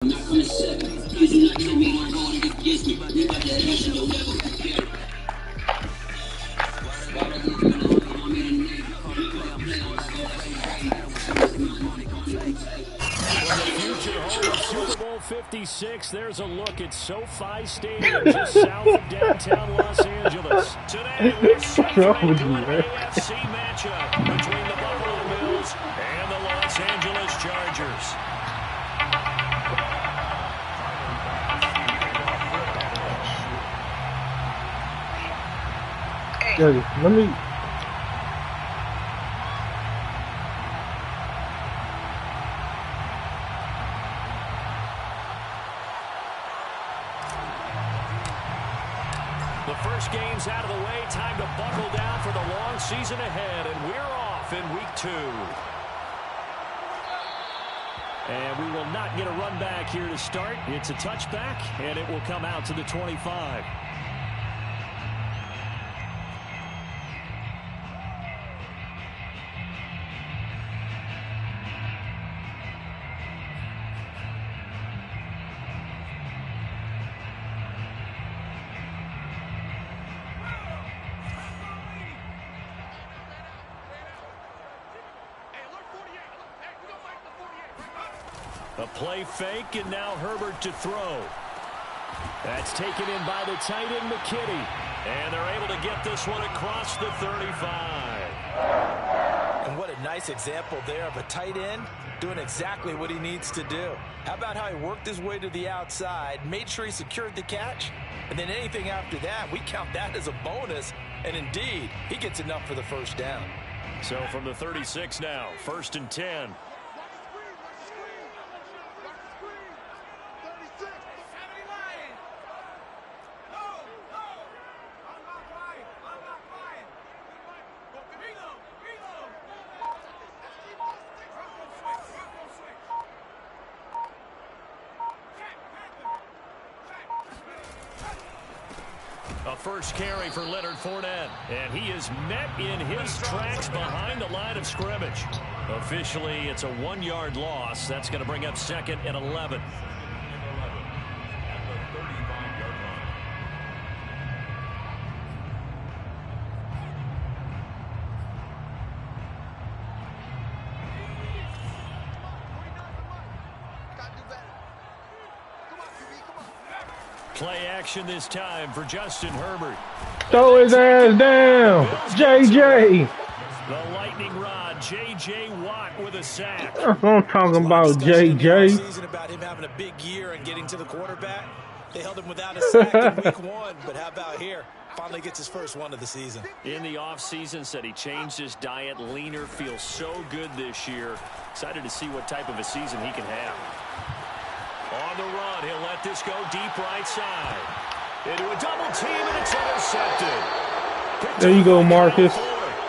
Future home of Super Bowl 56. There's a look at SoFi Stadium just south of downtown Los Angeles. Today we'll see a good AFC matchup between the Buffalo Bills and the Los Angeles Chargers. Yeah, let me. The first game's out of the way. Time to buckle down for the long season ahead, and we're off in week 2. And we will not get a run back here to start. It's a touchback, and it will come out to the 25. A play fake, and now Herbert to throw. That's taken in by the tight end, McKinney. And they're able to get this one across the 35. And what a nice example there of a tight end doing exactly what he needs to do. How about how he worked his way to the outside, made sure he secured the catch, and then anything after that, we count that as a bonus. And indeed, he gets enough for the first down. So from the 36 now, 1st and 10. A first carry for Leonard Fournette, and he is met in his tracks behind the line of scrimmage. Officially, it's a 1-yard loss. That's going to bring up 2nd and 11. Play action this time for Justin Herbert. Throw his ass down, JJ. The lightning rod, J.J. Watt with a sack. That's what I'm talking about, JJ. About him having a big year and getting to the quarterback. They held him without a sack in week 1, but how about here? Finally gets his first one of the season. In the offseason, said he changed his diet, leaner, feels so good this year. Excited to see what type of a season he can have. On the run, he'll let this go deep right side. Into a double team, and it's intercepted. There you go, Marcus.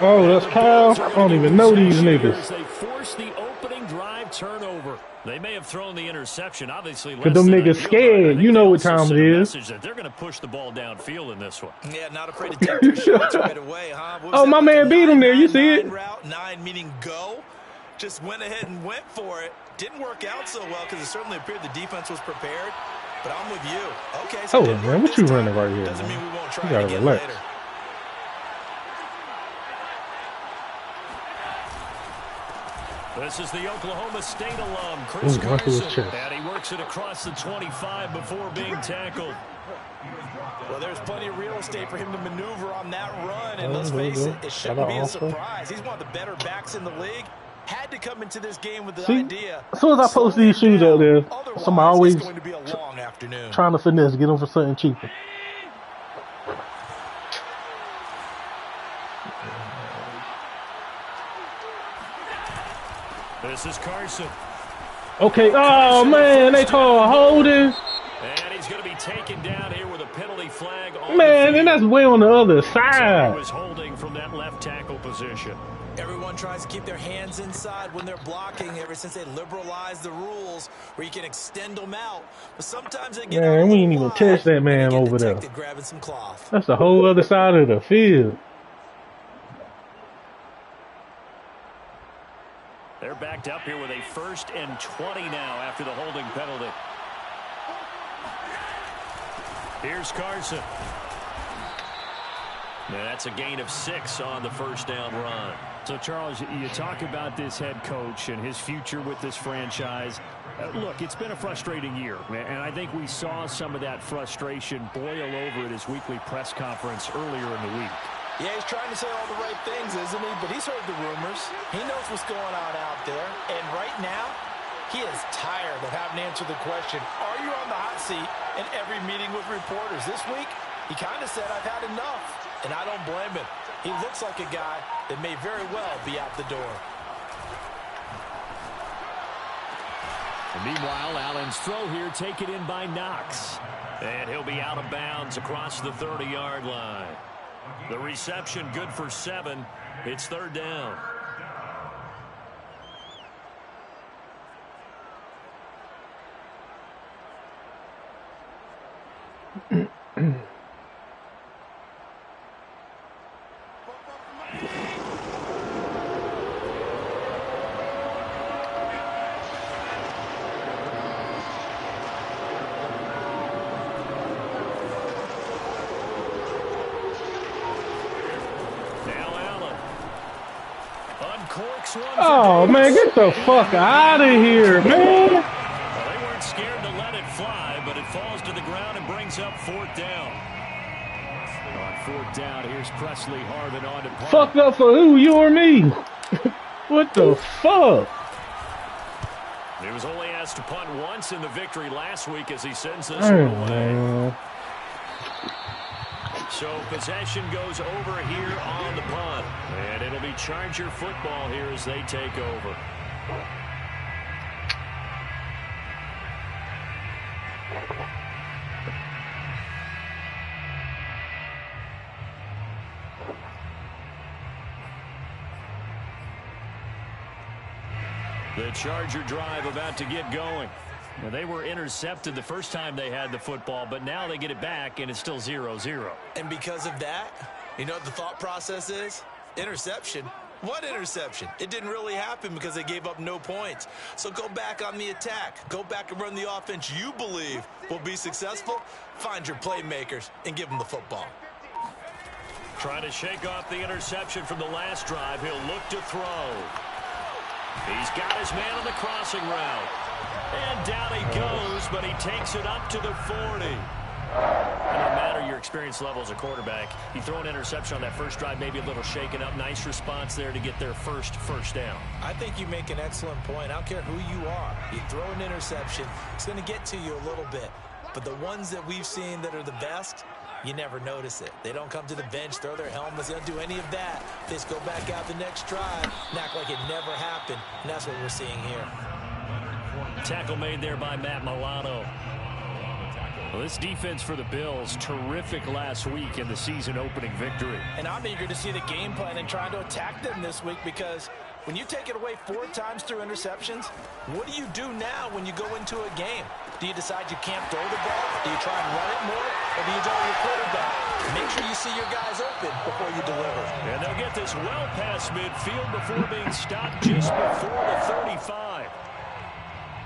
Oh, that's Kyle. I don't even know these niggas. They force the opening drive turnover. They may have thrown the interception, obviously. Because them niggas scared. You know what time it is. That they're going to push the ball downfield in this one. Yeah, not afraid to take their shots right away, huh? Oh, my man beat him there. You see it? Route 9 meaning go. Just went ahead and went for it. Didn't work out so well because it certainly appeared the defense was prepared. But I'm with you. Okay, so man, what you running right here? Doesn't man? mean we won't try you gotta again relax. later. This is the Oklahoma State alum, Chris Ooh, Carson, and he works it across the 25 before being tackled. Well, there's plenty of real estate for him to maneuver on that run, and let's face it, it shouldn't be a surprise. He's one of the better backs in the league. Had to come into this game with the idea. As soon as I post these shoes out there, somebody always going to be a long afternoon. trying to finesse, get them for something cheaper. This is Carson. Okay, oh man, they call holding. And he's going to be taken down here with a penalty flag. Man, and that's way on the other side. He was holding from that left tackle position. Everyone tries to keep their hands inside when they're blocking ever since they liberalized the rules where you can extend them out. But sometimes they get man, we ain't even touch that man over there. Grabbing some cloth. That's the whole other side of the field. They're backed up here with a 1st and 20 now after the holding penalty. Here's Carson. Now that's a gain of 6 on the first down run. So, Charles, you talk about this head coach and his future with this franchise. Look, it's been a frustrating year, and I think we saw some of that frustration boil over at his weekly press conference earlier in the week. Yeah, he's trying to say all the right things, isn't he? But he's heard the rumors. He knows what's going on out there. And right now, he is tired of having to answer the question, are you on the hot seat in every meeting with reporters? This week, he kind of said, I've had enough. And I don't blame him. He looks like a guy that may very well be out the door. And meanwhile, Allen's throw here taken in by Knox. And he'll be out of bounds across the 30-yard line. The reception good for 7. It's third down. Oh, man, get the fuck out of here, man. Well, they weren't scared to let it fly, but it falls to the ground and brings up fourth down. On fourth down, here's Presley Harvin on to punt. Fucked up for who, you or me? What the fuck? He was only asked to punt once in the victory last week as he sends this one away. So possession goes over here on the punt. And it'll be Charger football here as they take over. The Charger drive about to get going. Now, they were intercepted the first time they had the football, but now they get it back, and it's still 0-0. And because of that, you know what the thought process is? Interception. What interception? It didn't really happen because they gave up no points. So go back on the attack. Go back and run the offense you believe will be successful. Find your playmakers and give them the football. Trying to shake off the interception from the last drive. He'll look to throw. He's got his man on the crossing route. And down he goes, but he takes it up to the 40. No matter your experience level as a quarterback, you throw an interception on that first drive, maybe a little shaken up. Nice response there to get their first down. I think you make an excellent point. I don't care who you are. You throw an interception, it's going to get to you a little bit. But the ones that we've seen that are the best, you never notice it. They don't come to the bench, throw their helmets, they don't do any of that. They just go back out the next drive and act like it never happened. And that's what we're seeing here. Tackle made there by Matt Milano. Well, this defense for the Bills, terrific last week in the season opening victory. And I'm eager to see the game plan and trying to attack them this week, because when you take it away 4 times through interceptions, what do you do now when you go into a game? Do you decide you can't throw the ball? Do you try and run it more? Or do you tell your quarterback, make sure you see your guys open before you deliver? And they'll get this well past midfield before being stopped just before the 35.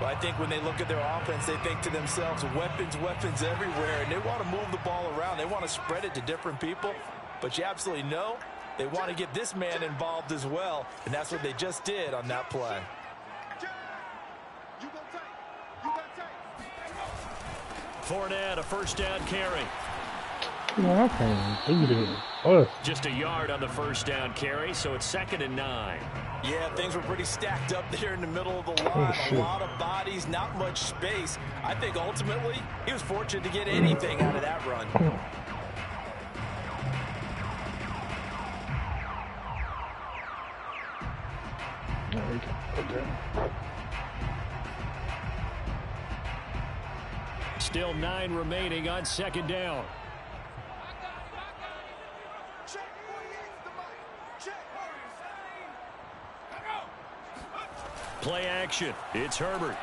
Well, I think when they look at their offense, they think to themselves, weapons, weapons everywhere, and they want to move the ball around. They want to spread it to different people, but you absolutely know they want to get this man involved as well, and that's what they just did on that play. Fournette, a first down carry. No, I can't do this. Oh. Just a yard on the first down carry, so it's 2nd and 9. Yeah, things were pretty stacked up there in the middle of the line. A lot of bodies, not much space. I think ultimately he was fortunate to get anything out of that run. Still 9 remaining on 2nd down. Play action. It's Herbert.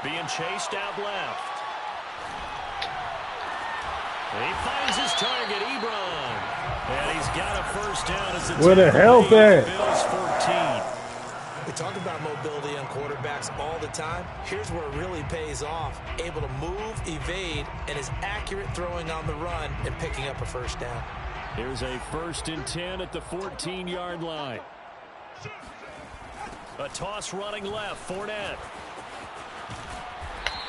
Being chased out left. He finds his target, Ebron. And he's got a first down as it's where the hell at? Bills 14. talk about mobility on quarterbacks all the time. Here's where it really pays off. Able to move, evade, and is accurate throwing on the run and picking up a first down. Here's a 1st and 10 at the 14-yard line. A toss running left, Fournette.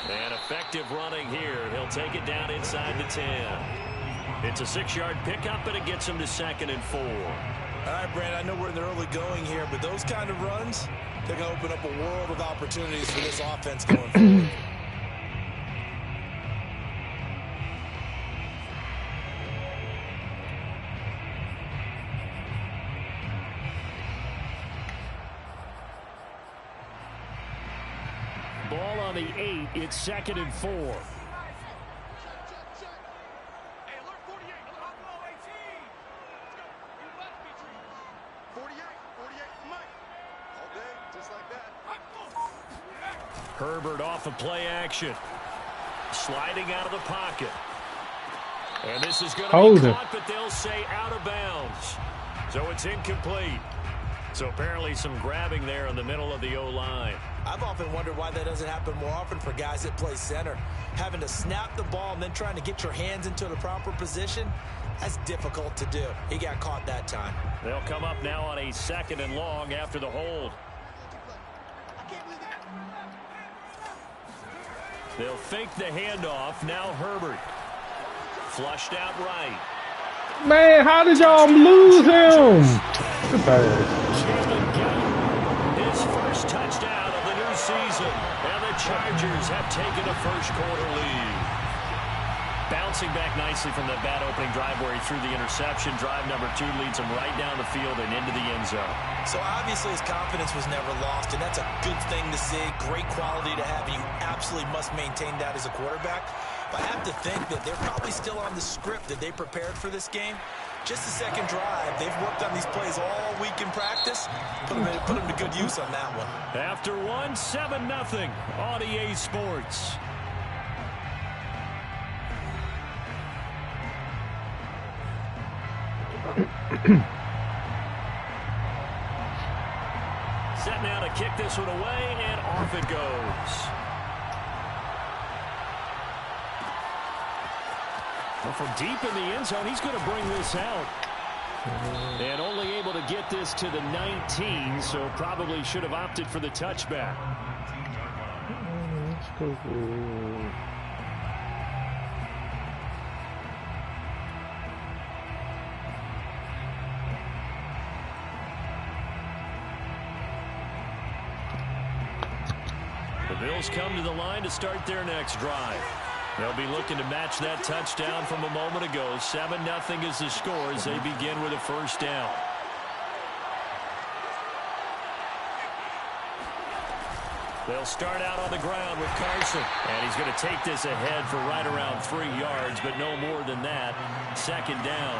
And effective running here. He'll take it down inside the 10. It's a 6-yard pickup, and it gets him to 2nd and 4. All right, Brandon, I know we're in the early going here, but those kind of runs, they're going to open up a world of opportunities for this offense going forward. Ball on the 8. It's 2nd and 4. Herbert off of play action. Sliding out of the pocket. And this is going to be caught, but they'll say out of bounds. So it's incomplete. So apparently some grabbing there in the middle of the O-line. I've often wondered why that doesn't happen more often for guys that play center. Having to snap the ball and then trying to get your hands into the proper position, that's difficult to do. He got caught that time. They'll come up now on a 2nd and long after the hold. They'll fake the handoff. Now Herbert. Flushed out right. Man, how did y'all lose him? His first touchdown of the new season. And the Chargers have taken a first-quarter lead. Bouncing back nicely from that bad opening drive where he threw the interception. Drive number 2 leads him right down the field and into the end zone. So obviously his confidence was never lost, and that's a good thing to see. Great quality to have, and you absolutely must maintain that as a quarterback. But I have to think that they're probably still on the script that they prepared for this game. Just the second drive. They've worked on these plays all week in practice. Put them to good use on that one. After 7-0 on EA Sports. Set now to kick this one away, and off it goes. Well, from deep in the end zone, he's going to bring this out. And only able to get this to the 19, so probably should have opted for the touchback. Let's go. The Bills come to the line to start their next drive. They'll be looking to match that touchdown from a moment ago. 7-0 is the score as they begin with a first down. They'll start out on the ground with Carson. And he's going to take this ahead for right around 3 yards, but no more than that. 2nd down.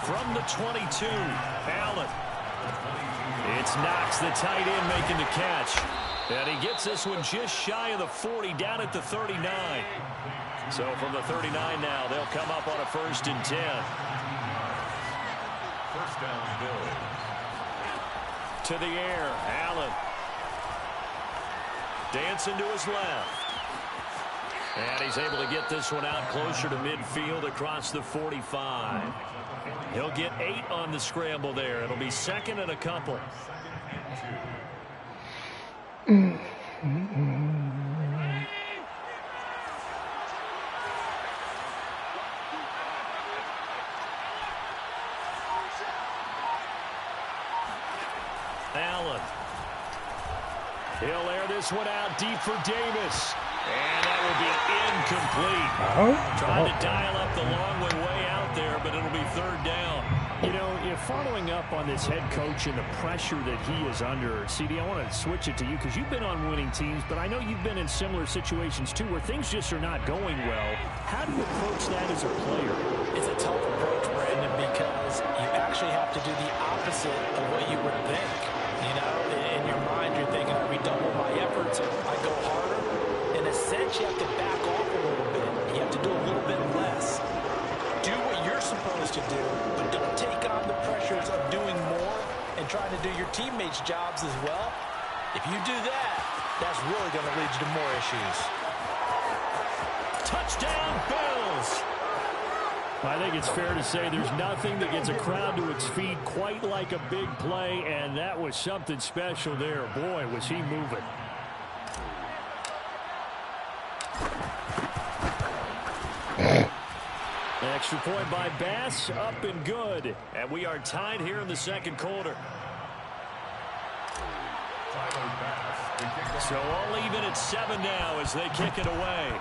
From the 22, Allen. It's Knox, the tight end, making the catch. And he gets this one just shy of the 40, down at the 39. So from the 39 now, they'll come up on a 1st and 10. First down, Bill. To the air, Allen. Dancing to his left. And he's able to get this one out closer to midfield across the 45. He'll get 8 on the scramble there. It'll be 2nd and a couple. Allen. He'll air this one out deep for Davis. And that will be incomplete. Trying to dial up the long one way out there, but it'll be 3rd down. You know, if following up on this head coach and the pressure that he is under, CD, I want to switch it to you because you've been on winning teams, but I know you've been in similar situations too where things just are not going well. How do you approach that as a player? It's a tough approach, Brandon, because you actually have to do the opposite of what you would think. You know, in your mind, you're thinking, I redouble my efforts, I go harder. In a sense, you have to back off a little bit. You have to do a little bit less. Do what you're supposed to do, but don't take on the pressures of doing more trying to do your teammates' jobs as well. If you do that, that's really going to lead you to more issues. Touchdown, Bills! I think it's fair to say there's nothing that gets a crowd to its feet quite like a big play, and that was something special there. Boy, was he moving. Extra point by Bass, up and good. And we are tied here in the second quarter. So all even at 7 now as they kick it away.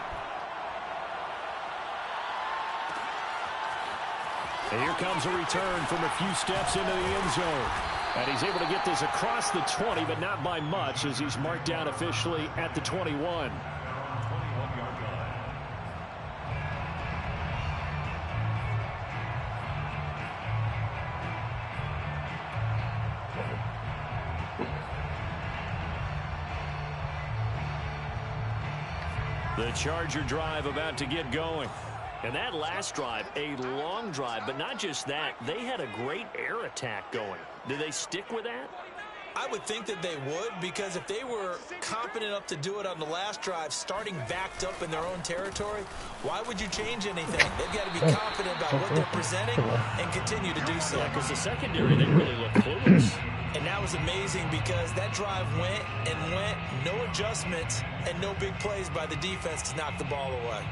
And here comes a return from a few steps into the end zone. And he's able to get this across the 20, but not by much as he's marked down officially at the 21. The Charger drive about to get going. And that last drive, a long drive, but not just that. They had a great air attack going. Did they stick with that? I would think that they would, because if they were confident enough to do it on the last drive, starting backed up in their own territory, why would you change anything? They've got to be confident about what they're presenting and continue to do so. Yeah, because the secondary, they really look clueless. And that was amazing because that drive went and went, no adjustments, and no big plays by the defense to knock the ball away.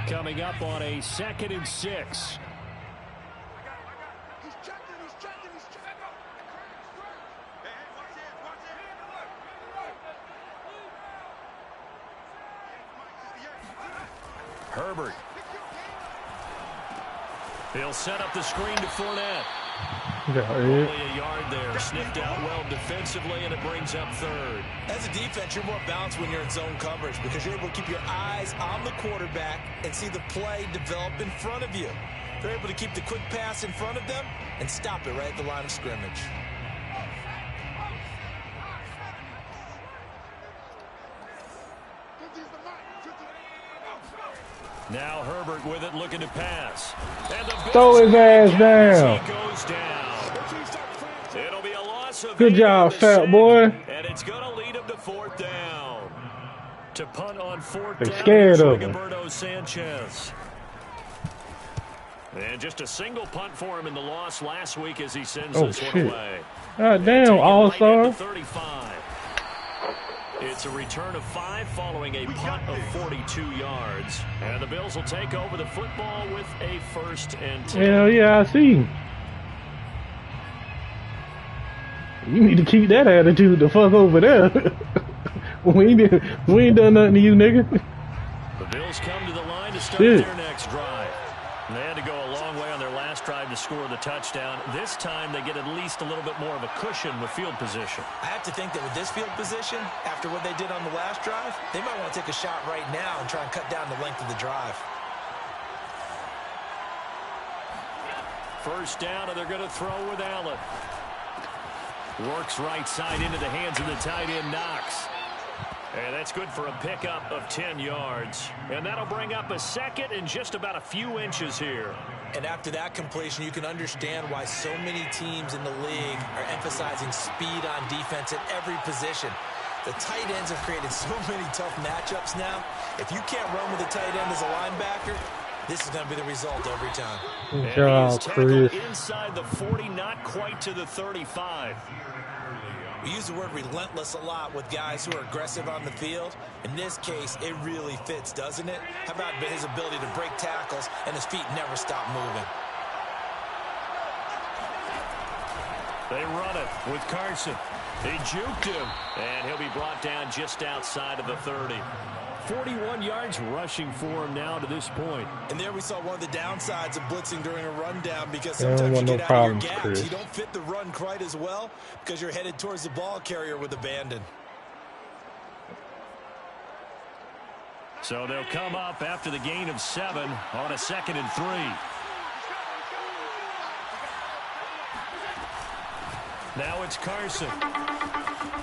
Coming up on a 2nd and 6. Herbert. He'll set up the screen to Fournette. Only a yard there. Sniffed out well defensively, and it brings up 3rd. As a defense, you're more balanced when you're in zone coverage because you're able to keep your eyes on the quarterback and see the play develop in front of you. They're able to keep the quick pass in front of them and stop it right at the line of scrimmage. Now Herbert with it, looking to pass. And the Throw his ass down. He goes down. It'll be a loss of Good job, fat boy. And it's going to lead him to 4th down. To punt on 4th down. They're scared of him. Roberto Sanchez. And just a single punt for him in the loss last week as he sends this one away. God damn, all-star. Right 35. It's a return of 5 following a punt of 42 yards. And the Bills will take over the football with a 1st and 10. Hell yeah, I see. You need to keep that attitude the fuck over there. we ain't done nothing to you, nigga. The Bills come to the line to start their next drive. And they had to go a long way on their last drive to score the touchdown. This time they get at least a little bit more of a cushion with field position. I have to think that with this field position, after what they did on the last drive, they might want to take a shot right now and try and cut down the length of the drive. 1st down, and they're going to throw with Allen. Works right side into the hands of the tight end, Knox. And that's good for a pickup of 10 yards. And that'll bring up a 2nd and just about a few inches here. And after that completion, you can understand why so many teams in the league are emphasizing speed on defense at every position. The tight ends have created so many tough matchups now. If you can't run with a tight end as a linebacker, this is going to be the result every time. Good job, Chris. Inside the 40, not quite to the 35. We use the word relentless a lot with guys who are aggressive on the field. In this case, it really fits, doesn't it? How about his ability to break tackles and his feet never stop moving? They run it with Carson. They juked him, and he'll be brought down just outside of the 30. 41 yards rushing for him now to this point. And there we saw one of the downsides of blitzing during a rundown because sometimes you get out of your gaps. Chris. You don't fit the run quite as well because you're headed towards the ball carrier with abandon. So they'll come up after the gain of 7 on a 2nd and 3. Now it's Carson.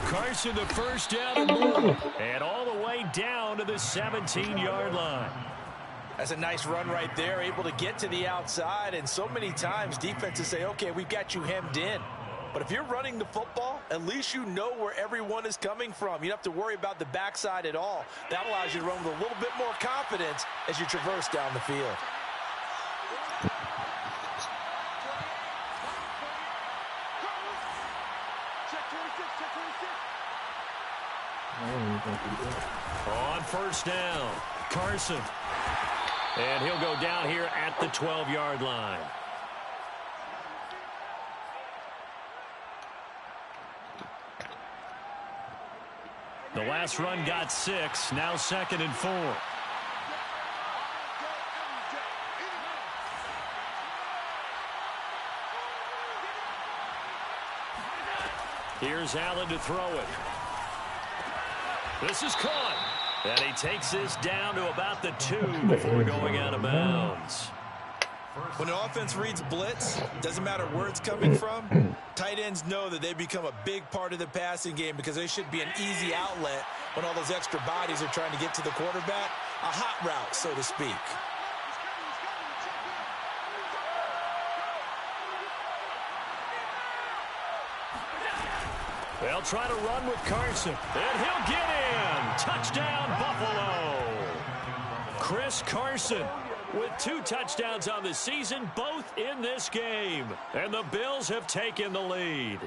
Carson, the 1st down and more. And all the way down to the 17-yard line. That's a nice run right there, able to get to the outside, and so many times defenses say, okay, we've got you hemmed in. But if you're running the football, at least you know where everyone is coming from. You don't have to worry about the backside at all. That allows you to run with a little bit more confidence as you traverse down the field. On first down, Carson. And he'll go down here at the 12-yard line. The last run got 6, now 2nd and 4. Here's Allen to throw it. This is caught. And he takes this down to about the 2 before going out of bounds. When the offense reads blitz, doesn't matter where it's coming from, tight ends know that they become a big part of the passing game because they should be an easy outlet when all those extra bodies are trying to get to the quarterback. A hot route, so to speak. They'll try to run with Carson, and he'll get in. Touchdown, Buffalo. Chris Carson with 2 touchdowns on the season, both in this game. And the Bills have taken the lead.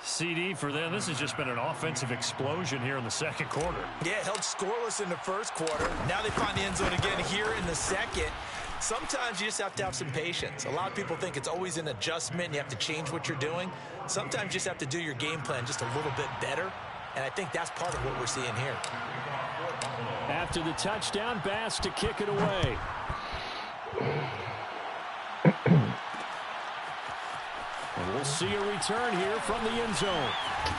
CD for them. This has just been an offensive explosion here in the second quarter. Yeah, held scoreless in the first quarter. Now they find the end zone again here in the second. Sometimes you just have to have some patience. A lot of people think it's always an adjustment. You have to change what you're doing. Sometimes you just have to do your game plan just a little bit better. And I think that's part of what we're seeing here. After the touchdown, Bass to kick it away. And we'll see a return here from the end zone.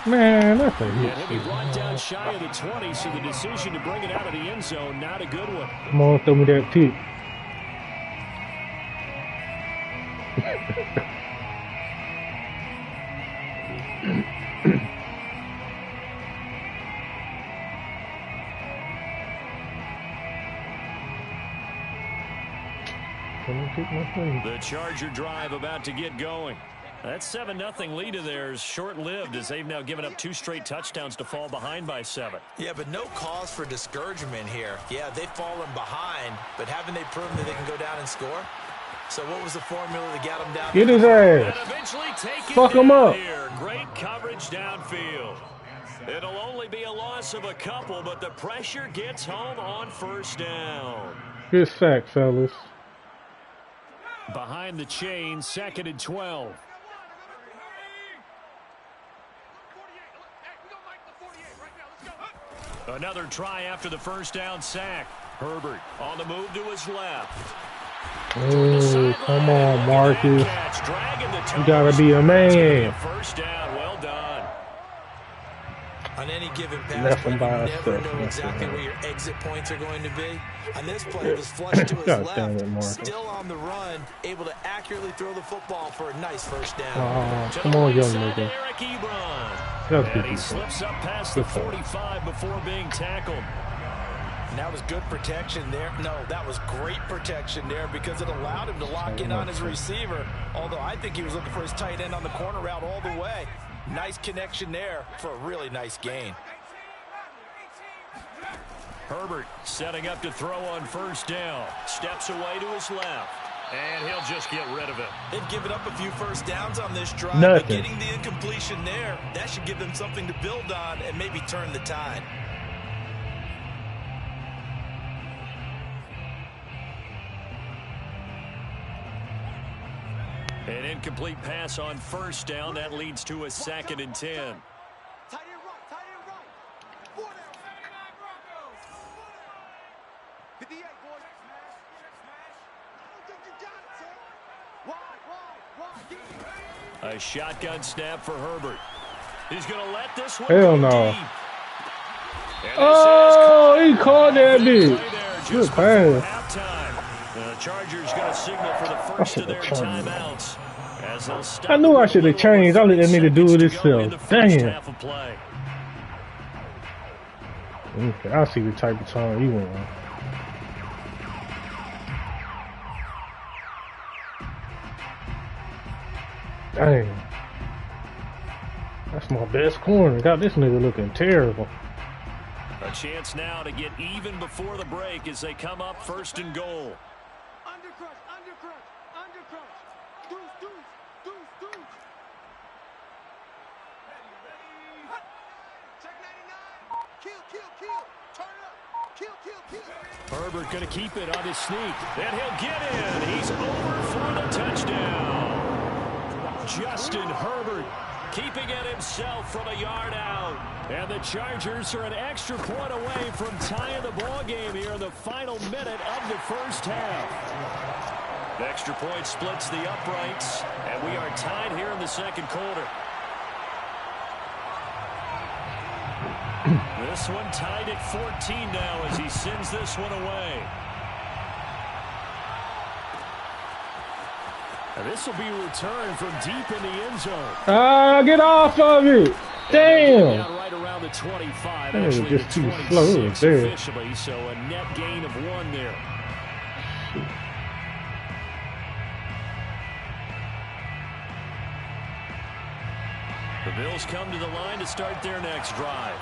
Man, that's a hit. And he'll be brought down shy of the 20, so the decision to bring it out of the end zone, not a good one. Come on, throw me that pick. The Charger drive about to get going. That 7-0 lead of theirs short-lived as they've now given up 2 straight touchdowns to fall behind by 7. Yeah, but no cause for discouragement here. Yeah, they've fallen behind, but haven't they proven that they can go down and score? So what was the formula that got them down? Get his ass. And eventually take it Fuck him up. Here. Great coverage downfield. It'll only be a loss of a couple, but the pressure gets home on first down. Good sack, fellas. Behind the chain, 2nd and 12. Another try after the first down sack. Herbert on the move to his left. Oh, come on, Marcus. You gotta be a man. First down, well done. On any given pass play, you never know exactly where your exit points are going to be. On this play, it was flushed to his left, still on the run, able to accurately throw the football for a nice first down. Come on, young nigga. Eric Ebron. And he slips up past the 45 before being tackled. And that was good protection there. No, that was great protection there because it allowed him to lock in on his receiver. Although I think he was looking for his tight end on the corner route all the way. Nice connection there for a really nice gain. Herbert setting up to throw on first down. Steps away to his left. And he'll just get rid of it. They've given up a few first downs on this drive. But getting the incompletion there, that should give them something to build on and maybe turn the tide. An incomplete pass on first down. That leads to a 2nd and 10. A shotgun snap for Herbert. He's going to let this one Hell no. Oh, he caught that bitch. Good pass. The Chargers going to signal for the first of their timeouts. I knew I should have changed. I'll let that nigga do it himself. Damn. Okay, I see the type of time you want. Dang. That's my best corner. Got this nigga looking terrible. A chance now to get even before the break as they come up 1st and goal. Undercrush, undercrush, undercrush. Deuce, deuce, deuce, deuce. Ready. Check 99. Kill, kill, kill. Turn up. Kill, kill, kill. Herbert going to keep it on his sneak. And he'll get in. He's over for the touchdown. Justin Herbert keeping it himself from a yard out. And the Chargers are an extra point away from tying the ball game here in the final minute of the first half. The extra point splits the uprights, and we are tied here in the second quarter. This one tied at 14 now as he sends this one away. And this will be returned from deep in the end zone. Ah, get off of it! Damn! Right around the 25, that was actually just the too 26 slow there. officially, so a net gain of 1 there. The Bills come to the line to start their next drive.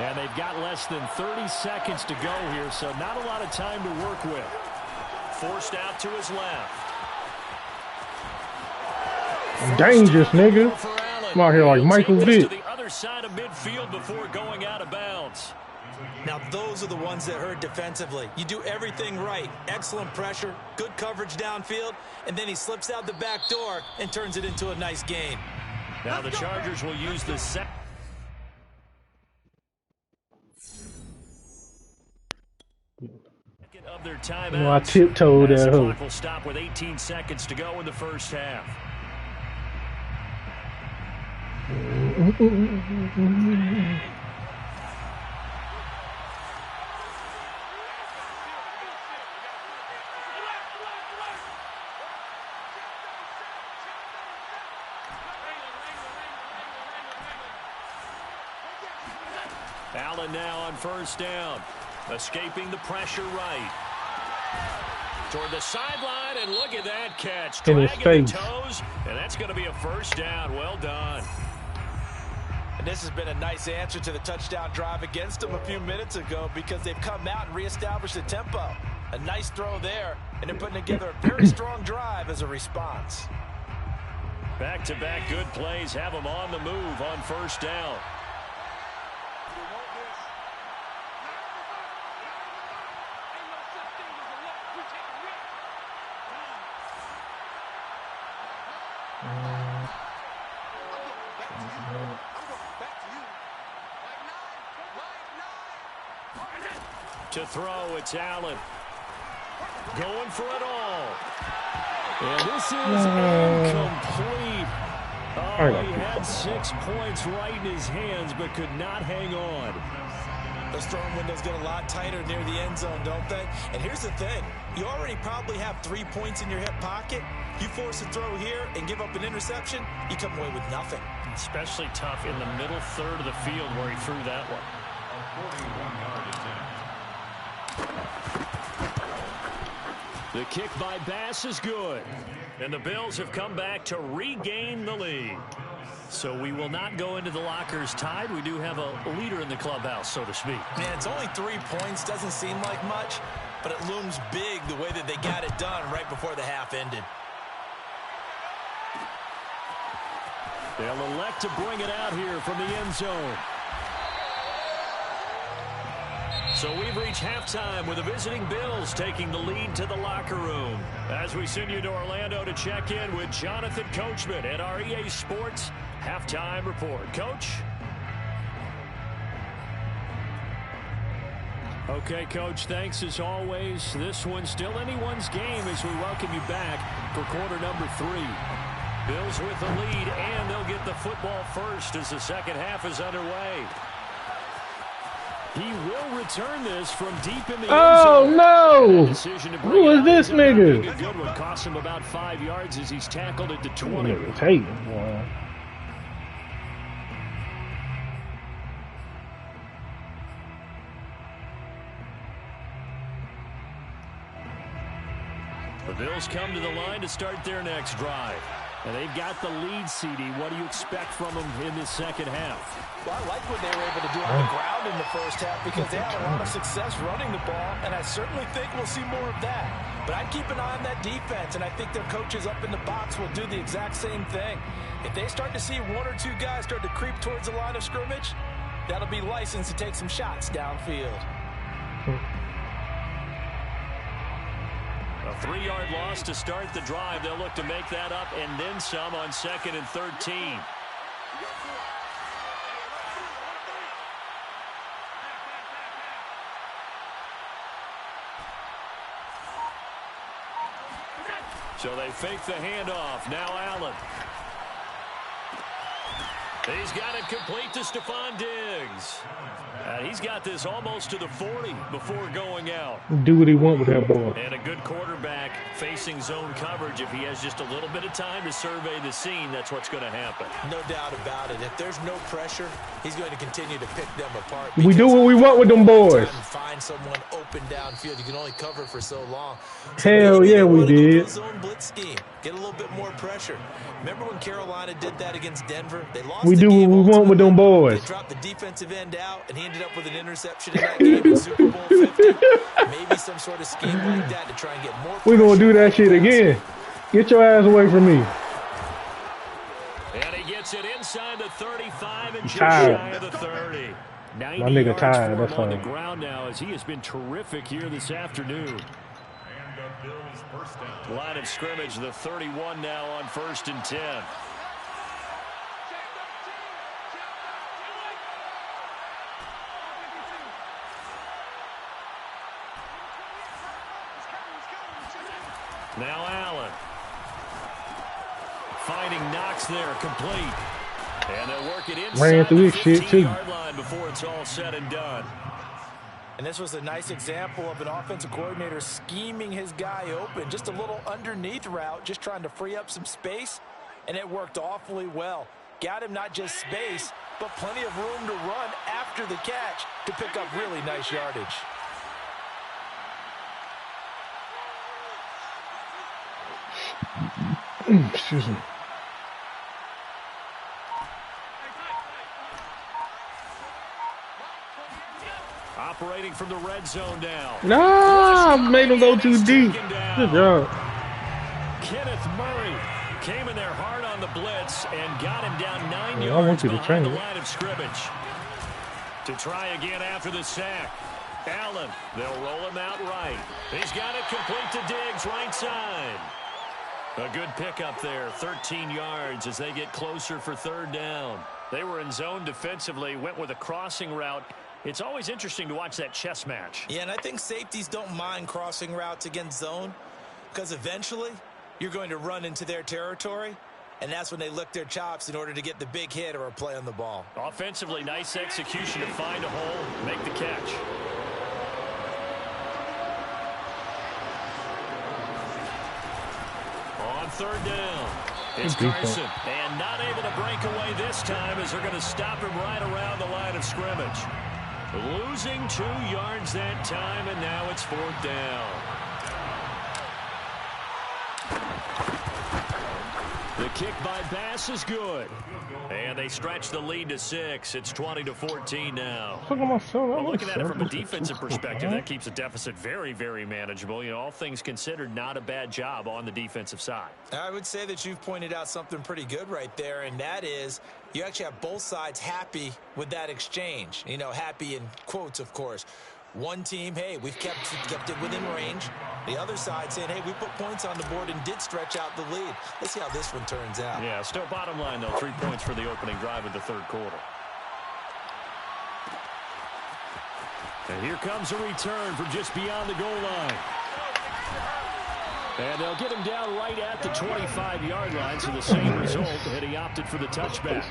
And they've got less than 30 seconds to go here, so not a lot of time to work with. Forced out to his left. Dangerous, nigga. I'm out here like Michael Vick. To the other side of midfield before going out of bounds. Now those are the ones that hurt defensively. You do everything right. Excellent pressure, good coverage downfield, and then he slips out the back door and turns it into a nice gain. Now the Chargers will use the second of their timeouts. I tiptoed that hoe. The clock will stop with 18 seconds to go in the first half. Allen now on first down. Escaping the pressure right. Toward the sideline, and look at that catch. In his Dragging the face. toes, and that's going to be a first down. Well done. And this has been a nice answer to the touchdown drive against them a few minutes ago because they've come out and reestablished the tempo. A nice throw there, and they're putting together a very strong drive as a response. Back-to-back good plays have them on the move on first down. To throw, it's Allen. Going for it all. And this is incomplete. Oh, he had 6 points right in his hands, but could not hang on. Those throwing windows get a lot tighter near the end zone, don't they? And here's the thing. You already probably have 3 points in your hip pocket. You force a throw here and give up an interception, you come away with nothing. Especially tough in the middle third of the field where he threw that one. The kick by Bass is good. And the Bills have come back to regain the lead. So we will not go into the lockers tied. We do have a leader in the clubhouse, so to speak. Man, it's only 3 points. Doesn't seem like much, but it looms big the way that they got it done right before the half ended. They'll elect to bring it out here from the end zone. So we've reached halftime with the visiting Bills taking the lead to the locker room. As we send you to Orlando to check in with Jonathan Coachman at our EA Sports Halftime Report. Coach? Okay, Coach, thanks as always. This one's still anyone's game as we welcome you back for quarter number 3. Bills with the lead, and they'll get the football first as the second half is underway. He will return this from deep in the end zone. No! Who is this nigga? A good one. Cost him about 5 yards as he's tackled it to 20. Hey, boy. Bills come to the line to start their next drive. And they've got the lead, CD. What do you expect from them in the second half? Well, I like what they were able to do on the ground in the first half because they had a lot of success running the ball, and I certainly think we'll see more of that. But I'd keep an eye on that defense, and I think their coaches up in the box will do the exact same thing. If they start to see one or two guys start to creep towards the line of scrimmage, that'll be license to take some shots downfield. A 3-yard loss to start the drive. They'll look to make that up and then some on 2nd and 13. So they fake the handoff. Now Allen. He's got it complete to Stephon Diggs. He's got this almost to the 40 before going out. Do what he want with that ball. And a good quarterback facing zone coverage. If he has just a little bit of time to survey the scene, that's what's going to happen. No doubt about it. If there's no pressure, he's going to continue to pick them apart. We do what we want with them boys. Find someone open downfield. You can only cover for so long. Hell yeah, we did. Zone blitz scheme. Get a little bit more pressure. Remember when Carolina did that against Denver? They lost. We do what we want with them boys. They dropped the defensive end out, and he ended up with an interception in that game in Super Bowl 50. Maybe some sort of scheme like that to try and get more pressure. We're going to do that shit again. Get your ass away from me. And he gets it inside the 35 and just Tired. shy of the 30. My nigga tired, that's on the all. ground now as he has been terrific here this afternoon. Line of scrimmage, the 31 now on 1st and 10. Now Allen. Finding Knox there, complete. And they'll work it inside Ran through the his shit, too. 15-yard line before it's all said and done. And this was a nice example of an offensive coordinator scheming his guy open. Just a little underneath route, just trying to free up some space, and it worked awfully well. Got him not just space, but plenty of room to run after the catch to pick up really nice yardage. Excuse me. Operating from the red zone now. No, made him go too deep. Good job. Kenneth Murray came in there hard on the blitz and got him down 9 Yeah, I want yards you to train behind the it. line of scrimmage. To try again after the sack. Allen, they'll roll him out right. He's got it complete to Diggs, right side. A good pickup there, 13 yards as they get closer for 3rd down. They were in zone defensively, went with a crossing route. It's always interesting to watch that chess match. Yeah, and I think safeties don't mind crossing routes against zone because eventually you're going to run into their territory, and that's when they lick their chops in order to get the big hit or a play on the ball. Offensively, nice execution to find a hole, make the catch. On 3rd down, it's Carson, and not able to break away this time as they're going to stop him right around the line of scrimmage. Losing 2 yards that time, and now it's 4th down. The kick by Bass is good. And they stretch the lead to 6. It's 20-14 now. Look at my son. Well, looking at it from a defensive perspective, that keeps the deficit very, very manageable. You know, all things considered, not a bad job on the defensive side. I would say that you've pointed out something pretty good right there, and that is you actually have both sides happy with that exchange. You know, happy in quotes, of course. One team, hey, we've kept it within range. The other side saying, hey, we put points on the board and did stretch out the lead. Let's see how this one turns out. Yeah, still bottom line, though, 3 points for the opening drive of the 3rd quarter. And here comes a return from just beyond the goal line. And they'll get him down right at the 25-yard line, so the same result, and he opted for the touchback.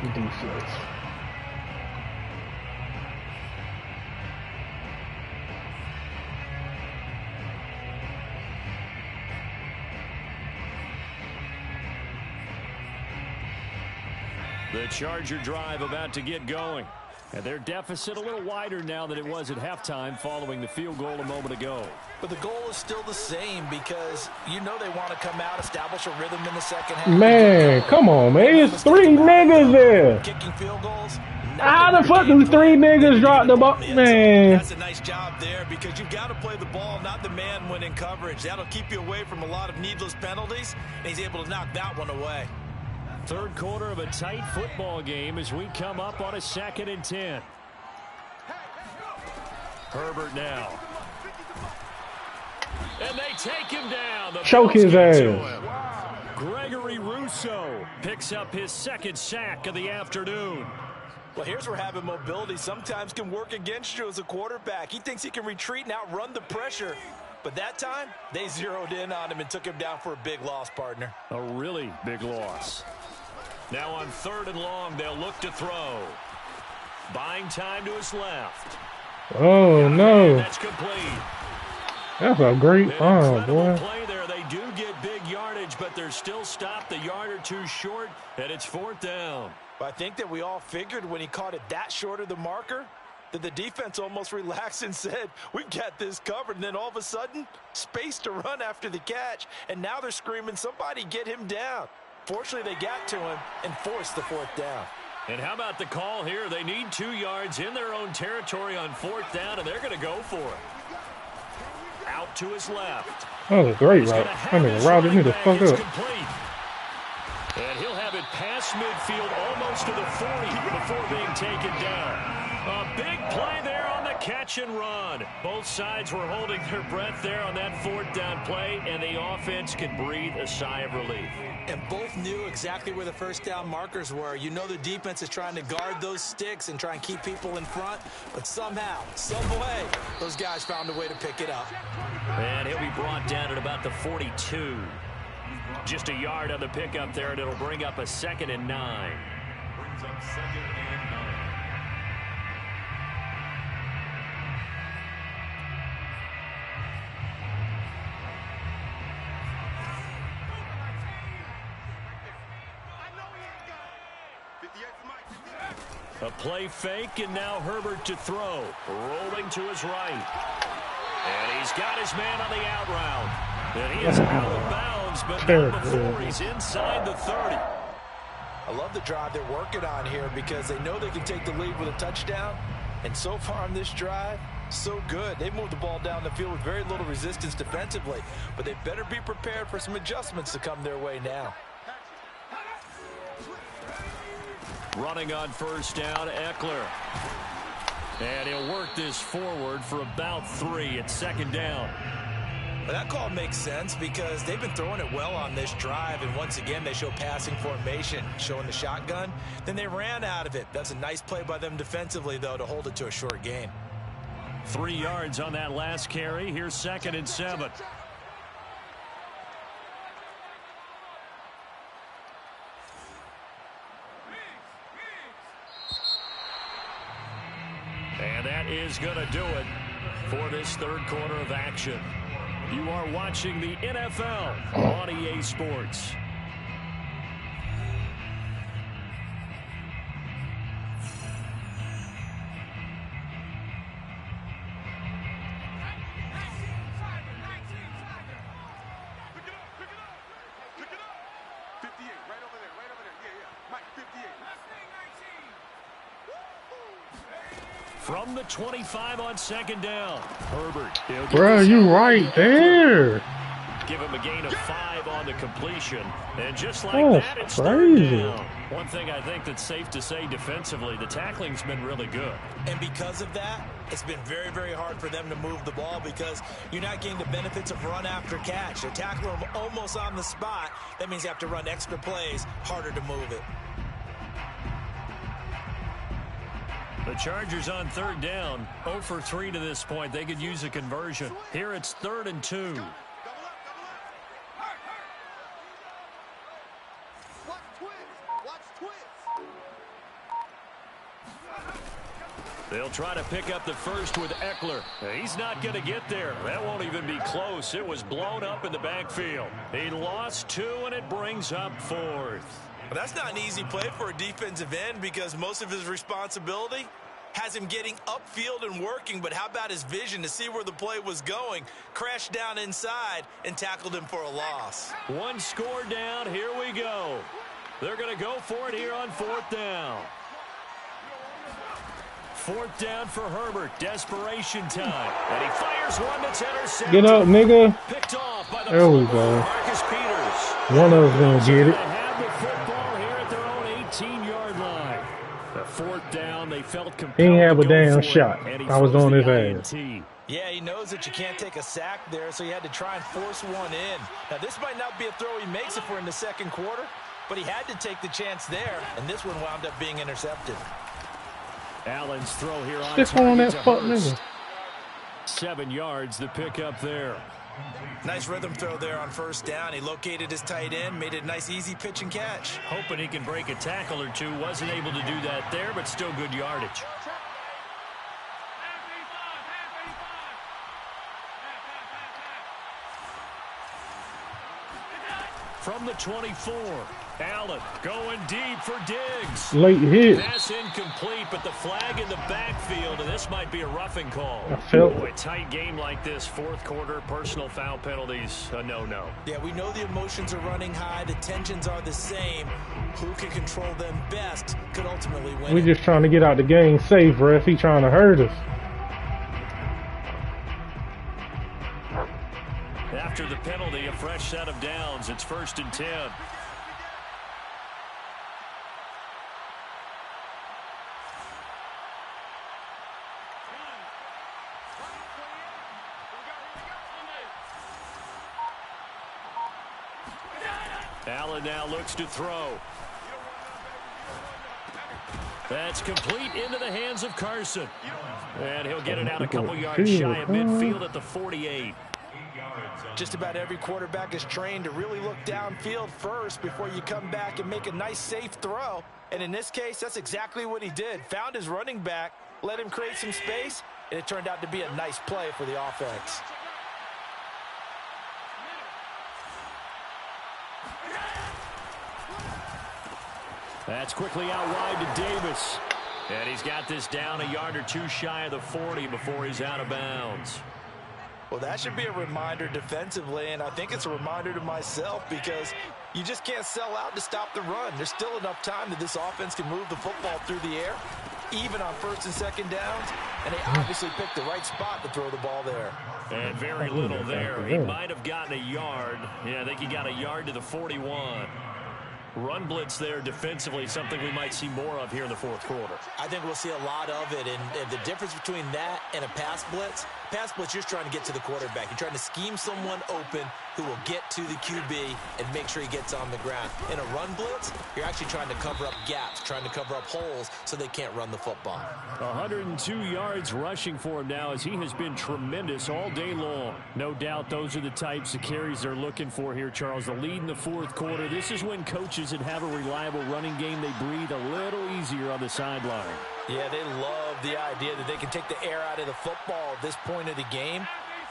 The Charger drive about to get going. And their deficit a little wider now than it was at halftime following the field goal a moment ago. But the goal is still the same because you know they want to come out, establish a rhythm in the second half. Man, come on, man. It's 3 niggas there. Kicking field goals. How the fuck is 3 niggas drop the ball? Man. That's a nice job there because you've got to play the ball, not the man when in coverage. That'll keep you away from a lot of needless penalties, and he's able to knock that one away. Third quarter of a tight football game as we come up on a 2nd and 10. Herbert now. And they take him down. The Choke Bills his get to ass. him. Gregory Rousseau picks up his 2nd sack of the afternoon. Well, here's where having mobility sometimes can work against you as a quarterback. He thinks he can retreat and outrun the pressure. But that time, they zeroed in on him and took him down for a big loss, partner. A really big loss. Now on 3rd and long, they'll look to throw. Buying time to his left. Oh, no. That's complete. That's a great arm, boy. Play there. They do get big yardage, but they're still stopped a yard or 2 short, and it's 4th down. I think that we all figured when he caught it that short of the marker that the defense almost relaxed and said, we've got this covered. And then all of a sudden, space to run after the catch. And now they're screaming, somebody get him down. Fortunately, they got to him and forced the 4th down. And how about the call here? They need 2 yards in their own territory on 4th down, and they're going to go for it. Out to his left. That was a great route. I mean, routed me the fuck up. Complete. And he'll have it past midfield almost to the 40 before being taken down. A big play there on the catch and run. Both sides were holding their breath there on that 4th down play, and the offense can breathe a sigh of relief. And both knew exactly where the 1st down markers were. You know the defense is trying to guard those sticks and try and keep people in front, but somehow, some way, those guys found a way to pick it up. And he'll be brought down at about the 42. Just a yard on the pickup there, and it'll bring up a 2nd and 9. Brings up 2nd and 9. A play fake, and now Herbert to throw. Rolling to his right. And he's got his man on the out route. And he is out of bounds, but not before he's inside the 30. I love the drive they're working on here because they know they can take the lead with a touchdown. And so far on this drive, so good. They moved the ball down the field with very little resistance defensively. But they better be prepared for some adjustments to come their way now. Running on 1st down, Eckler. And he'll work this forward for about 3 at 2nd down. Well, that call makes sense because they've been throwing it well on this drive, and once again they show passing formation, showing the shotgun. Then they ran out of it. That's a nice play by them defensively, though, to hold it to a short gain. 3 yards on that last carry. Here's 2nd and 7. And that is going to do it for this 3rd quarter of action. You are watching the NFL on EA Sports. From the 25 on 2nd down. Herbert. Bro, you right there. Give him a gain of 5 on the completion. And just like that, it's crazy. 3rd down. One thing I think that's safe to say defensively, the tackling's been really good. And because of that, it's been very, very hard for them to move the ball because you're not getting the benefits of run after catch. They're tackling them almost on the spot. That means you have to run extra plays, harder to move it. The Chargers on 3rd down, 0 for 3 to this point. They could use a conversion. Here it's 3rd and 2. They'll try to pick up the first with Eckler. He's not going to get there. That won't even be close. It was blown up in the backfield. He lost 2, and it brings up 4th. Well, that's not an easy play for a defensive end because most of his responsibility has him getting upfield and working, but how about his vision to see where the play was going? Crashed down inside and tackled him for a loss. One score down. Here we go. They're going to go for it here on 4th down. 4th down for Herbert. Desperation time. And he fires one that's intercepted. Get up, nigga. Picked off by the There we go. Marcus Peters. One of us gonna get it. They have the football here at their own 18-yard line. The 4th down, they felt compelled He ain't have to a go damn for it, shot. and he I was throws on the his ass. INT. Yeah, he knows that you can't take a sack there, so he had to try and force one in. Now, this might not be a throw he makes if we're in the second quarter, but he had to take the chance there, and this one wound up being intercepted. Allen's throw here on Stick on that target to fuck Hurst. nigga. 7 yards, the pickup there. Nice rhythm throw there on 1st down. He located his tight end, made it a nice, easy pitch and catch. Hoping he can break a tackle or two. Wasn't able to do that there, but still good yardage. From the 24, Allen going deep for Diggs. Late hit. Pass incomplete, but the flag in the backfield, and this might be a roughing call. I felt Boy, tight game like this, 4th quarter, personal foul penalties, a no-no. Yeah, we know the emotions are running high. The tensions are the same. Who can control them best could ultimately win. We just trying to get out the game safe, ref. He trying to hurt us. After the penalty, a fresh set of downs. It's 1st and 10. Allen now looks to throw. That's complete into the hands of Carson. And he'll get it out a couple yards shy of midfield at the 48. Just about every quarterback is trained to really look downfield first before you come back and make a nice, safe throw. And in this case, that's exactly what he did. Found his running back, let him create some space, and it turned out to be a nice play for the offense. That's quickly out wide to Davis. And he's got this down a yard or two shy of the 40 before he's out of bounds. Well, that should be a reminder defensively, and I think it's a reminder to myself because you just can't sell out to stop the run. There's still enough time that this offense can move the football through the air, even on 1st and 2nd downs, and they obviously picked the right spot to throw the ball there. And very little there. He might have gotten a yard. Yeah, I think he got a yard to the 41. Run blitz there defensively, something we might see more of here in the 4th quarter. I think we'll see a lot of it, and the difference between that and a pass blitz, you're trying to get to the quarterback. You're trying to scheme someone open who will get to the QB and make sure he gets on the ground. In a run blitz, you're actually trying to cover up gaps, trying to cover up holes so they can't run the football. 102 yards rushing for him now as he has been tremendous all day long. No doubt those are the types of carries they're looking for here, Charles. The lead in the 4th quarter. This is when coaches that have a reliable running game, they breathe a little easier on the sideline. Yeah, they love the idea that they can take the air out of the football at this point of the game.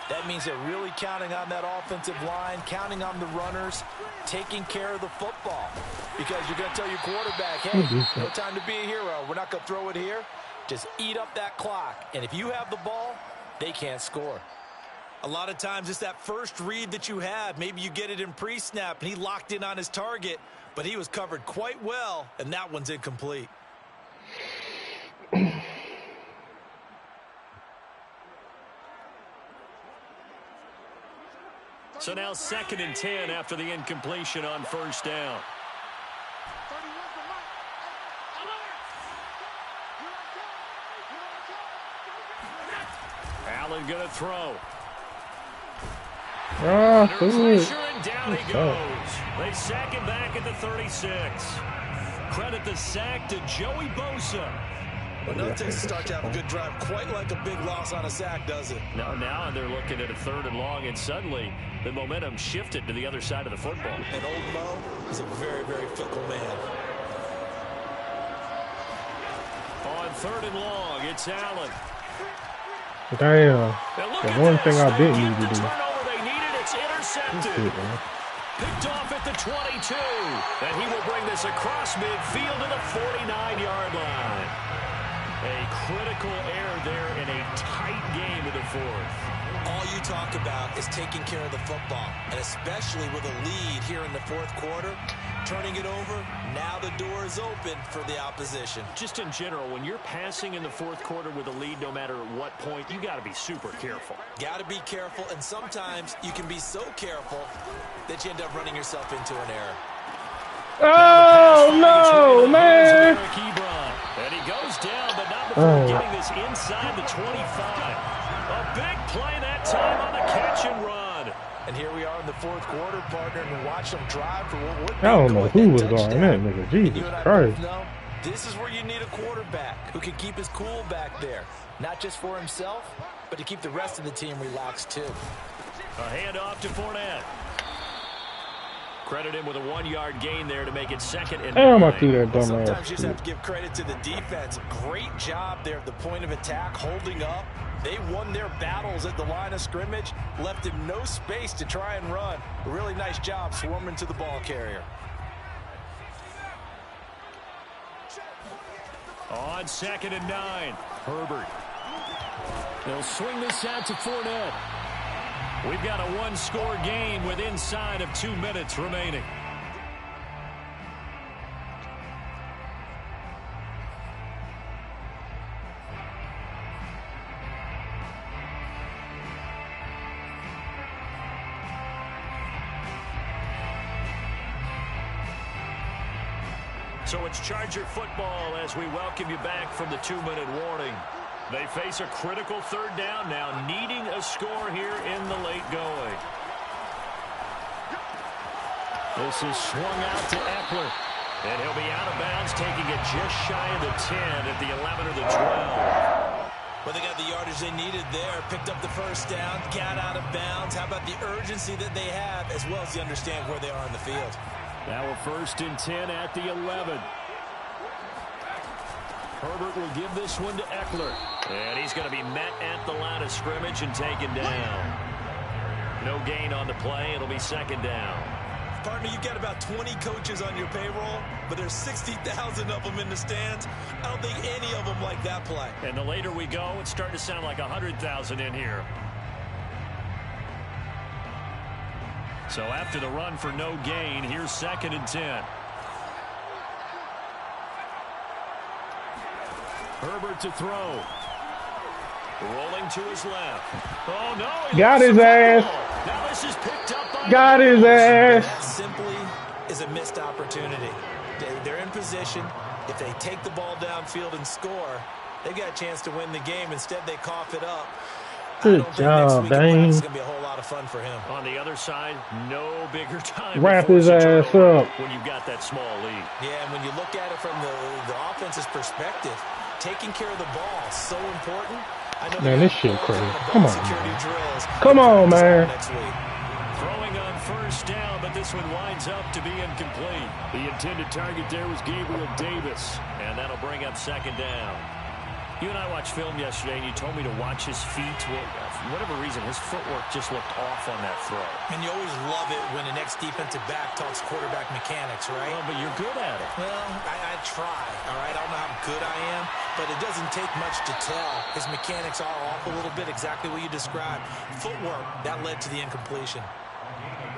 That means they're really counting on that offensive line, counting on the runners, taking care of the football. Because you're going to tell your quarterback, hey, no time to be a hero. We're not going to throw it here. Just eat up that clock. And if you have the ball, they can't score. A lot of times it's that first read that you have. Maybe you get it in pre-snap, and he locked in on his target, but he was covered quite well, and that one's incomplete. So now 2nd and 10 after the incompletion on 1st down. Allen going to throw. Under pressure, and down he goes. They sack him back at the 36. Credit the sack to Joey Bosa. Well, no, it takes a start to have a good drive. Quite like a big loss on a sack, does it? Now they're looking at a 3rd and long, and suddenly the momentum shifted to the other side of the football. And old Mo is a very, very fickle man. On 3rd and long, it's Allen. Damn. The one thing I didn't need to do. Turnover they needed, it's intercepted. Picked off at the 22. And he will bring this across midfield to the 49-yard line. A critical error there in a tight game in the fourth. All you talk about is taking care of the football, and especially with a lead here in the fourth quarter, turning it over, now the door is open for the opposition. Just in general, when you're passing in the fourth quarter with a lead, no matter at what point, you got to be super careful. Got to be careful, and sometimes you can be so careful that you end up running yourself into an error. Oh, no, man. And he goes down, but not before getting this inside the 25. A big play that time on the catch and run. And here we are in the fourth quarter, partner, and watch them drive for what would be I don't know who was guarding that nigga. Jesus Christ. No, this is where you need a quarterback who can keep his cool back there. Not just for himself, but to keep the rest of the team relaxed, too. A handoff to Fournette. Credit him with a 1-yard gain there to make it 2nd and 9. Damn, I threw that dumb Sometimes ass you just have to give credit to the defense. Great job there at the point of attack, holding up. They won their battles at the line of scrimmage, left him no space to try and run. A really nice job swarming to the ball carrier. On 2nd and 9, Herbert. They'll swing this out to Fournette. We've got a one-score game with inside of 2 minutes remaining. So it's Charger football as we welcome you back from the 2-minute warning. They face a critical 3rd down now, needing a score here in the late going. This is swung out to Eckler. And he'll be out of bounds, taking it just shy of the 10 at the 11 or the 12. Well, they got the yardage they needed there. Picked up the first down, got out of bounds. How about the urgency that they have, as well as the understand where they are in the field? Now a 1st and 10 at the 11. Herbert will give this one to Eckler. And he's going to be met at the line of scrimmage and taken down. No gain on the play. It'll be 2nd down. Partner, you've got about 20 coaches on your payroll, but there's 60,000 of them in the stands. I don't think any of them like that play. And the later we go, it's starting to sound like 100,000 in here. So after the run for no gain, here's 2nd and 10. Herbert to throw. Rolling to his left. Oh, no. Got his ass. Now this is picked up by Got his ass. That simply is a missed opportunity. They're in position. If they take the ball downfield and score, they've got a chance to win the game. Instead, they cough it up. Good job, Dane. It's going to be a whole lot of fun for him. On the other side, no bigger time. Wrap to force his a ass turnover up. when you've got that small lead. Yeah, and when you look at it from the offense's perspective, taking care of the ball is so important. I know Man, this shit crazy. Come on, security man. drills. Come on, man. Next week. Throwing on 1st down, but this one winds up to be incomplete. The intended target there was Gabriel Davis, and that'll bring up 2nd down. You and I watched film yesterday, and you told me to watch his feet. Well, for whatever reason, his footwork just looked off on that throw. And you always love it when the next defensive back talks quarterback mechanics, right? Well, but you're good at it. Well, I try, all right? I don't know how good I am, but it doesn't take much to tell. His mechanics are off a little bit, exactly what you described. Footwork, that led to the incompletion.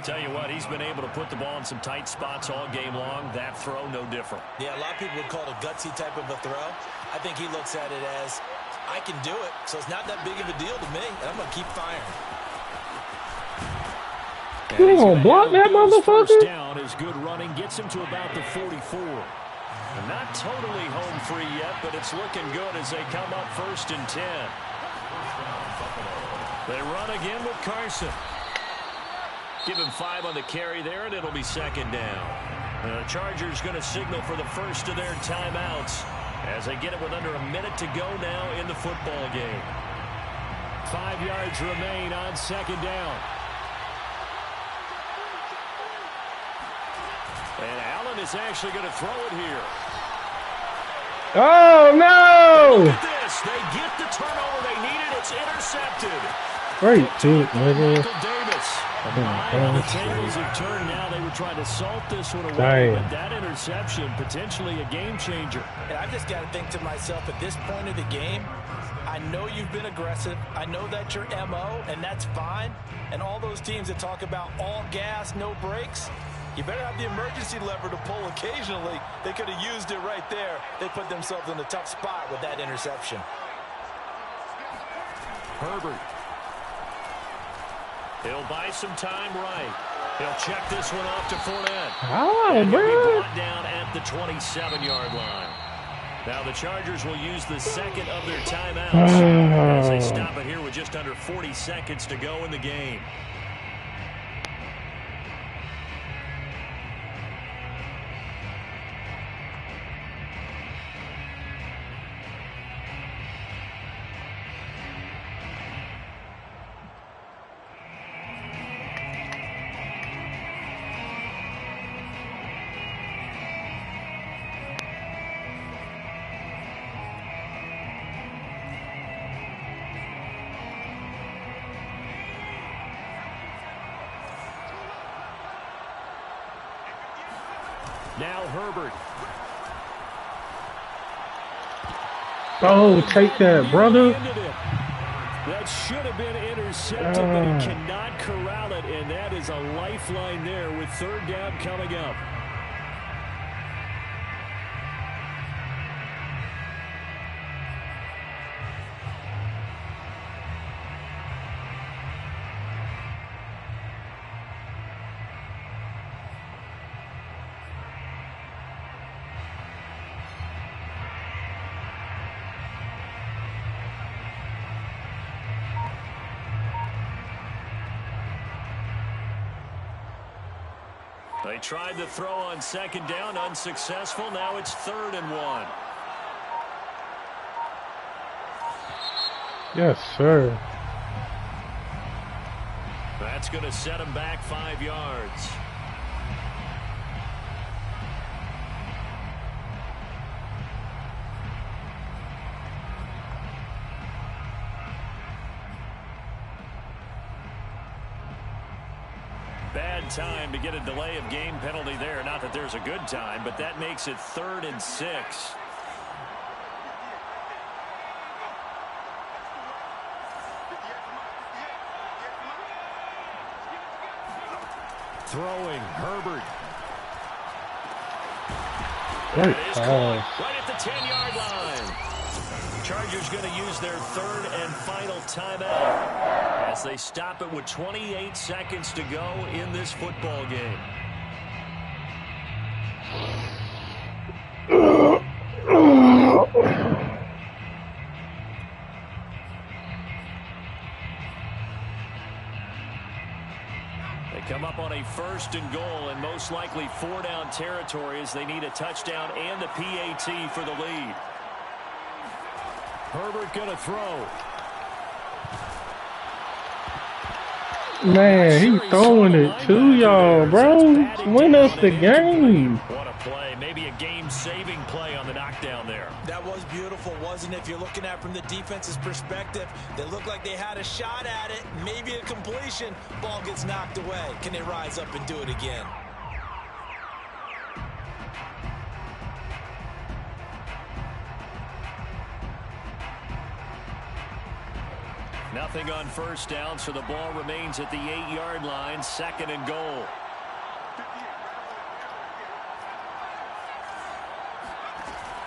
Tell you what, he's been able to put the ball in some tight spots all game long. That throw, no different. Yeah, a lot of people would call it a gutsy type of a throw. I think he looks at it as, I can do it, so it's not that big of a deal to me, and I'm going to keep firing. You gonna block that First motherfucker? down is good running, gets him to about the 44. And not totally home free yet, but it's looking good as they come up 1st and 10. They run again with Carson. Give him 5 on the carry there, and it'll be 2nd down. The Chargers going to signal for the first of their timeouts as they get it with under a minute to go now in the football game. 5 yards remain on 2nd down. And Allen is actually going to throw it here. Oh, no. Look at this. They get the turnover they needed. It's intercepted. Great, dude, nigga. Michael Davis. The tables have turned now. They were trying to salt this one away, Damn. but that interception, potentially a game changer. And I've just got to think to myself, at this point of the game, I know you've been aggressive. I know that's your MO, and that's fine. And all those teams that talk about all gas, no brakes, you better have the emergency lever to pull occasionally. They could have used it right there. They put themselves in a tough spot with that interception. Herbert. He'll buy some time right. He'll check this one off to Fournette. Oh, And he'll be bro. brought down at the 27-yard line. Now the Chargers will use the second of their timeouts as they stop it here with just under 40 seconds to go in the game. Now Herbert. Oh, take that, brother. That should have been intercepted, but he cannot corral it, and that is a lifeline there with third down coming up. They tried to throw on second down, unsuccessful. Now it's 3rd and 1. Yes, sir. That's going to set him back 5 yards. Bad time to get a delay of game penalty there. Not that there's a good time, but that makes it 3rd and 6. Throwing, Herbert. Great It is pass. caught right at the 10-yard line. Chargers going to use their 3rd and final timeout as they stop it with 28 seconds to go in this football game. They come up on a 1st and goal and most likely 4-down territory as they need a touchdown and the PAT for the lead. Herbert going to throw. Man, he throwing it to y'all, bro. Win us the game. What a play. Maybe a game-saving play on the knockdown there. That was beautiful, wasn't it? If you're looking at it from the defense's perspective, they looked like they had a shot at it, maybe a completion. Ball gets knocked away. Can they rise up and do it again? Nothing on 1st down, so the ball remains at the 8-yard line, 2nd and goal.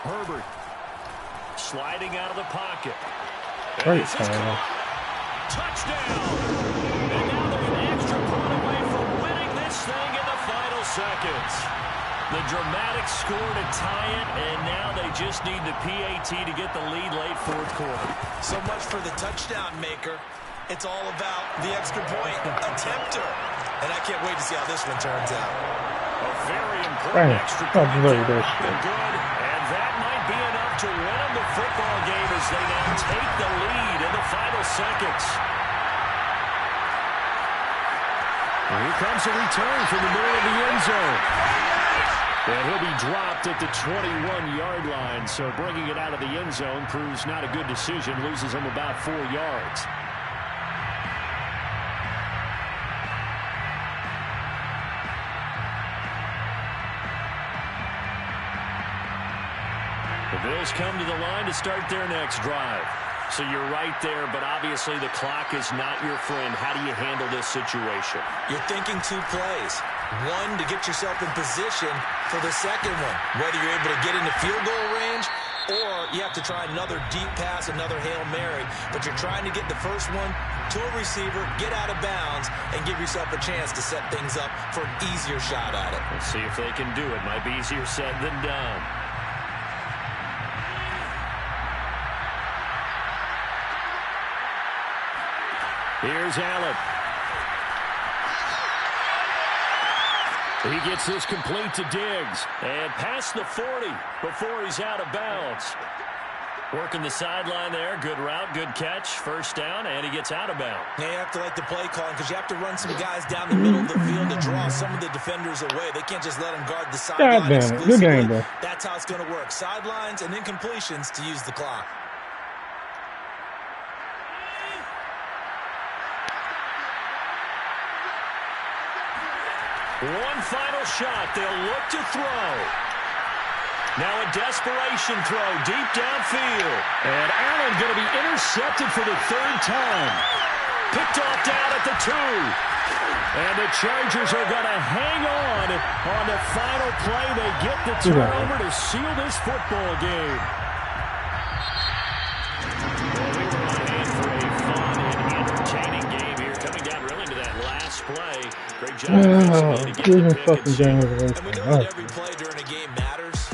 Herbert sliding out of the pocket. Great This is pass. caught. Touchdown! And now they're an extra point away from winning this thing in the final seconds. The dramatic score to tie it, and now they just need the PAT to get the lead late 4th quarter. So much for the touchdown maker. It's all about the extra point attempter. And I can't wait to see how this one turns out. A very important Right. extra I point. believe there. that shit. Good, and that might be enough to win them the football game as they now take the lead in the final seconds. And here comes a return from the middle of the end zone. And he'll be dropped at the 21-yard line, so bringing it out of the end zone proves not a good decision, loses him about 4 yards. The Bills come to the line to start their next drive. So you're right there, but obviously the clock is not your friend. How do you handle this situation? You're thinking 2 plays. One, to get yourself in position for the second one, whether you're able to get into field goal range or you have to try another deep pass, another Hail Mary. But you're trying to get the first one to a receiver, get out of bounds, and give yourself a chance to set things up for an easier shot at it. Let's see if they can do it. Might be easier said than done. Here's Allen. He gets this complete to Diggs. And past the 40 before he's out of bounds. Working the sideline there. Good route, good catch. First down, and he gets out of bounds. Now you have to like the play calling because you have to run some guys down the middle of the field to draw some of the defenders away. They can't just let them guard the sideline. God damn it. Good game, bro. That's how it's going to work. Sidelines and incompletions to use the clock. One final shot. They'll look to throw. Now a desperation throw deep downfield. And Allen going to be intercepted for the 3rd time. Picked off down at the 2. And the Chargers are going to hang on the final play. They get the turnover to seal this football game. Well, we were on hand for a fun and entertaining game here. Coming down really to that last play. Great job. Oh, good fucking game. And we know that every play during a game matters.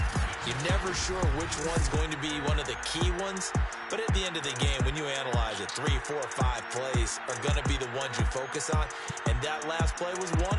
You're never sure which one's going to be one of the key ones. But at the end of the game, when you analyze it, 3, 4, 5 plays are going to be the ones you focus on. And that last play was one.